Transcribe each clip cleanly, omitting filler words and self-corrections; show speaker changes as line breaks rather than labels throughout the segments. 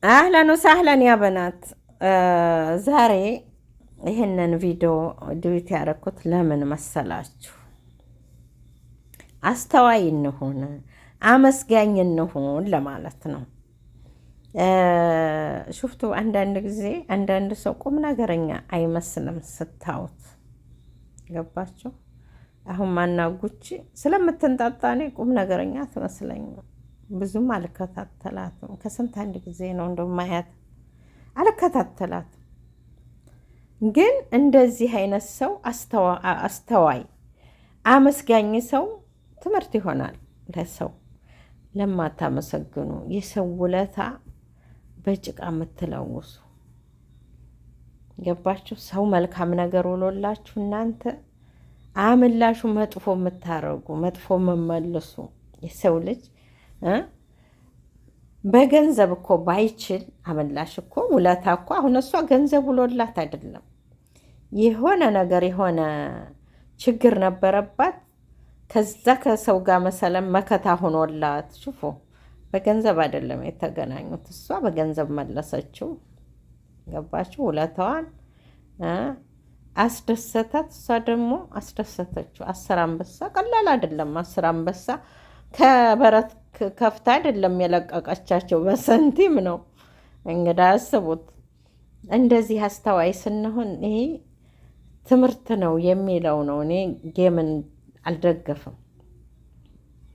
አህለን ወሳህለን ያ በናት። ዛሬ ይህንን ቪዲዮ ድዊት ያደረኩት ለምን መሰላችሁ? አስተዋይ እንሁን፣ አመስጋኝ እንሁን ለማለት ነው። ሽፍቱ አንዳንድ ጊዜ አንዳንድ ሰው ቁም ነገረኛ አይመስልም ስታዩት። ገባችሁ? አሁን ማናጉቺ ስለምትንጣጣ እኔ ቁም ነገረኛ ትመስለኛል። ብዙም አልከታተላትም። ከስንት አንድ ጊዜ ነው እንደማያት አልከታተላትም። ግን እንደዚህ አይነት ሰው አስተዋይ አመስጋኝ ሰው ትምህርት ይሆናል ለሰው። ለማታመሰግኑ የሰው ውለታ በጭቃ የምትለውሱ ገባችሁ? ሰው መልካም ነገር ውሎላችሁ እናንተ አምላሹ መጥፎ የምታረጉ መጥፎ መመልሱ የሰው ልጅ በገንዘብ እኮ ባይችል አመላሽ እኮ ውለታ እኮ አሁን እሷ ገንዘብ ውሎላት አይደለም፣ የሆነ ነገር የሆነ ችግር ነበረባት። ከዛ ከሰው ጋር መሰለም መከታ ሆኖላት ሽፎ በገንዘብ አይደለም የተገናኙት። እሷ በገንዘብ መለሰችው። ገባችሁ? ውለታዋን አስደሰታት፣ እሷ ደግሞ አስደሰተችው። 10 አንበሳ ቀላል አይደለም። 10 አንበሳ ከበረት ከፍታ አይደለም የለቀቀቻቸው፣ በሰንቲም ነው። እንግዲህ አስቡት። እንደዚህ አስተዋይ ስንሆን ይሄ ትምህርት ነው የሚለው ነው። እኔ ጌምን አልደገፍም፣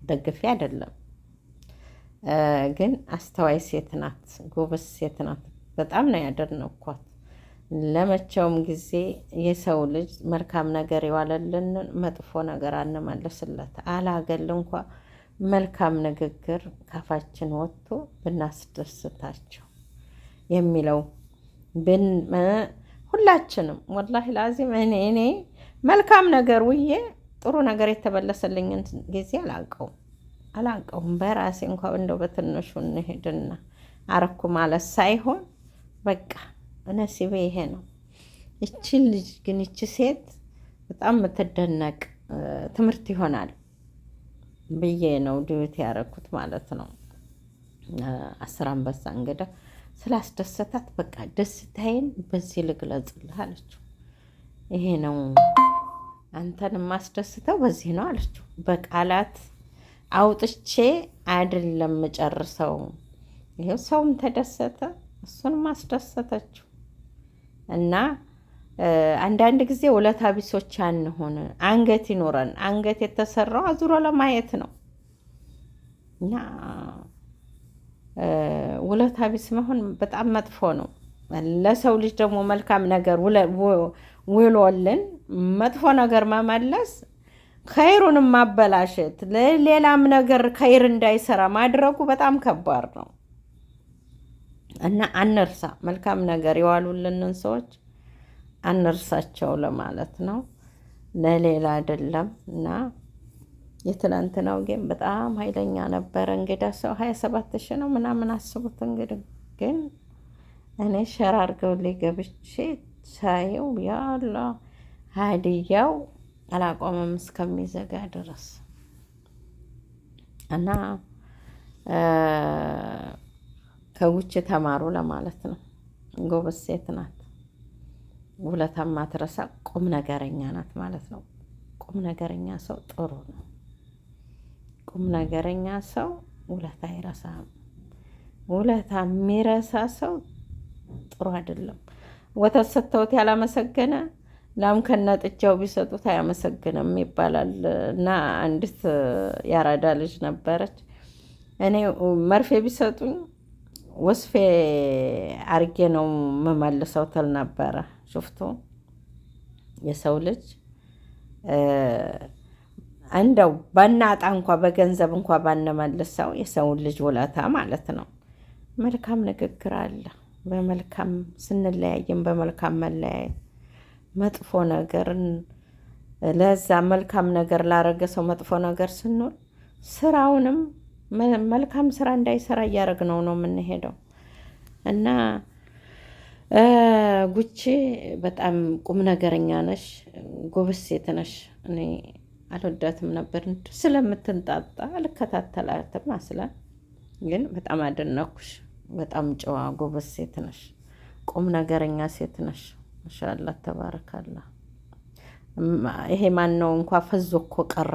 ደግፌ አይደለም። ግን አስተዋይ ሴት ናት፣ ጎበዝ ሴት ናት። በጣም ነው ያደነኳት። ለመቼውም ጊዜ የሰው ልጅ መልካም ነገር የዋለልን መጥፎ ነገር አንመልስለት። አላገል እንኳ መልካም ንግግር ካፋችን ወጥቶ ብናስደስታቸው የሚለው ሁላችንም ወላሂ ላዚም እኔ መልካም ነገር ውዬ ጥሩ ነገር የተመለሰልኝን ጊዜ አላውቀውም። በራሴ እንኳ እንደው በትንሹ እንሄድና አረኩ ማለት ሳይሆን በቃ ነሲቤ ይሄ ነው። ይቺ ልጅ ግን ይቺ ሴት በጣም የምትደነቅ ትምህርት ይሆናል ብዬ ነው ድዊት ያደረኩት ማለት ነው። 10 አንበሳ እንግዳ ስላስደሰታት በቃ ደስታዬን በዚህ ልግለጽልህ አለችው። ይሄ ነው አንተን የማስደስተው በዚህ ነው አለችው። በቃላት አውጥቼ አይደለም ጨርሰው። ይሄው ሰውም ተደሰተ፣ እሱን ማስደሰተችው። እና አንዳንድ ጊዜ ውለታ ቢሶች አንሆን፣ አንገት ይኖረን። አንገት የተሰራው አዙሮ ለማየት ነው። እና ውለታ ቢስ መሆን በጣም መጥፎ ነው። ለሰው ልጅ ደግሞ መልካም ነገር ውሎልን መጥፎ ነገር መመለስ፣ ኸይሩንም ማበላሸት፣ ሌላም ነገር ኸይር እንዳይሰራ ማድረጉ በጣም ከባድ ነው። እና አንርሳ፣ መልካም ነገር የዋሉልንን ሰዎች አንርሳቸው ለማለት ነው፣ ለሌላ አይደለም። እና የትላንትናው ጌም በጣም ኃይለኛ ነበረ። እንግዲህ ሰው 27,000 ነው ምናምን አስቡት። እንግዲህ ግን እኔ ሸር አድርገው ሊገብቼ ሳየው ያላ ሀዲያው አላቆመም እስከሚዘጋ ድረስ። እና ከውጭ ተማሩ ለማለት ነው። ጎበዝ ሴት ናት፣ ውለታ ማትረሳ ቁም ነገረኛ ናት ማለት ነው። ቁም ነገረኛ ሰው ጥሩ ነው። ቁም ነገረኛ ሰው ውለታ አይረሳም። ውለታ የሚረሳ ሰው ጥሩ አይደለም። ወተት ሰጥተውት ያላመሰገነ ላም ከነጥጃው ቢሰጡት አያመሰግንም ይባላል። እና አንዲት ያራዳ ልጅ ነበረች። እኔ መርፌ ቢሰጡኝ ወስፌ አርጌ ነው የምመልሰው ትል ነበረ። ሽፍቱ የሰው ልጅ እንደው በናጣ እንኳ በገንዘብ እንኳ ባንመልሰው የሰውን ልጅ ውለታ ማለት ነው። መልካም ንግግር አለ። በመልካም ስንለያይም በመልካም መለያየት፣ መጥፎ ነገርን ለዛ መልካም ነገር ላረገ ሰው መጥፎ ነገር ስንል ስራውንም መልካም ስራ እንዳይሰራ እያደረግነው ነው የምንሄደው። እና ጉቺ በጣም ቁም ነገረኛ ነሽ፣ ጎበዝ ሴት ነሽ። እኔ አልወዳትም ነበር ስለምትንጣጣ አልከታተላትም አስላ፣ ግን በጣም አደነኩሽ። በጣም ጨዋ ጎበዝ ሴት ነሽ። ቁም ነገረኛ ሴት ነሽ። ማሻአላህ ተባረካላ። ይሄ ማን ነው እንኳ ፈዞ እኮ ቀረ።